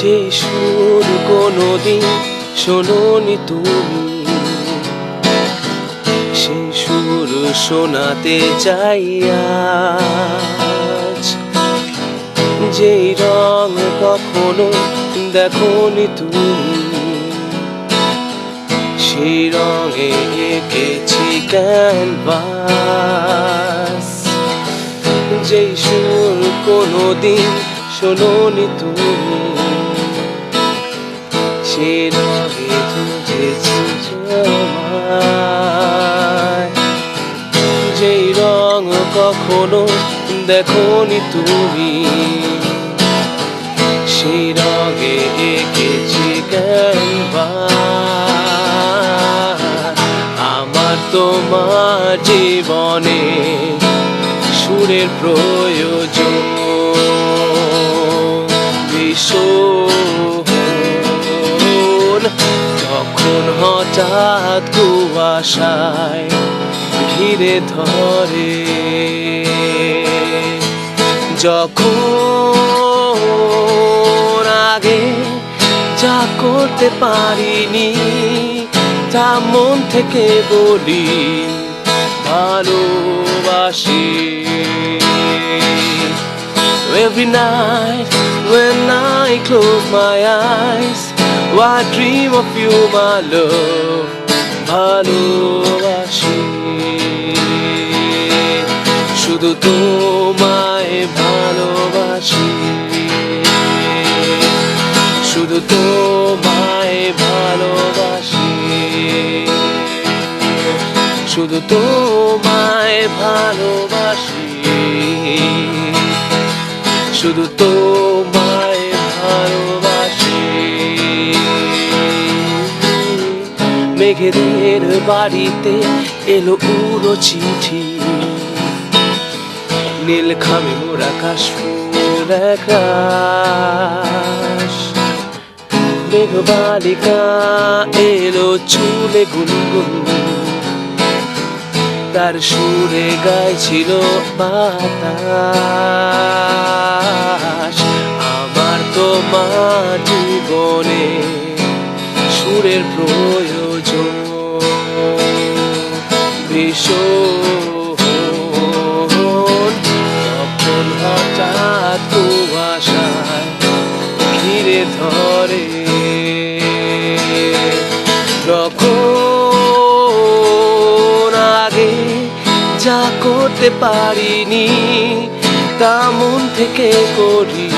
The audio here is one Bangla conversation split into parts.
যে সুর কোনোদিন শোনোনি তুমি, সেই সুর শোনাতে চাই আজ। যেই রং কখনো দেখোনি তুমি, সেই রঙে এঁকেছি ক্যানভাস। যেই সুর কোনোদিন শোনোনি তুমি, সেই রঙে তুজেছি জমায়। যেই রং কখনো দেখোনি তুমি, সেই রঙে এঁকেছি ক্যানভাস। আমার তোমার জীবনে সুরের প্রয়োজন ভীষণ। যখন হঠাৎ কুয়াশায় ঘিরে ধরে, যখন আগে যা করতে পারিনি তা মন থেকে বলি ভালোবাসি। Every night when I close my eyes, I dream of you, my love. ভালোবাসি, শুধু তোমায় ভালোবাসি, শুধু তোমায় ভালোবাসি, শুধু তোমায় ভালোবাসি, শুধু তোমায় ভালোবাসি। মেঘেদের বাড়িতে এলো উড়ো চিঠি, নীল খামে মোরা কাশফুল আকাশ। মেঘবালিকা এলো চুলে গুনগুন, তার সুরে গাইছিল বাতাস। আমার তোমার জীবনে সুরের প্রয়োজন ভীষণ। যখন হঠাৎ কুয়াশায় ঘিরে ধরে, যখন আগে যা করতে পারিনি তা মন থেকে করি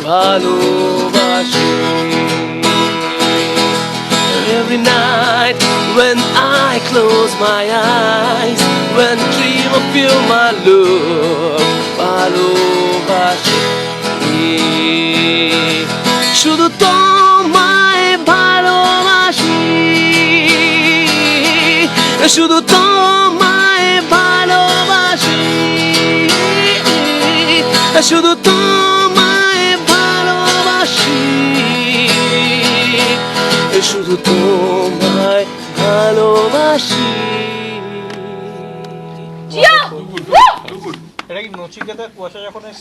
ভালোবাসি। Every night when I close my eyes, when dream of you, my love, ভালোবাসি, শুধু তোমায় ভালোবাসি, শুধু তোমায় ভালোবাসি, শুধু তোমায় ভালোবাসি, শুধু তোমায় ভালোবাসি। এটা কি নচিকেতা কুয়াশা যখন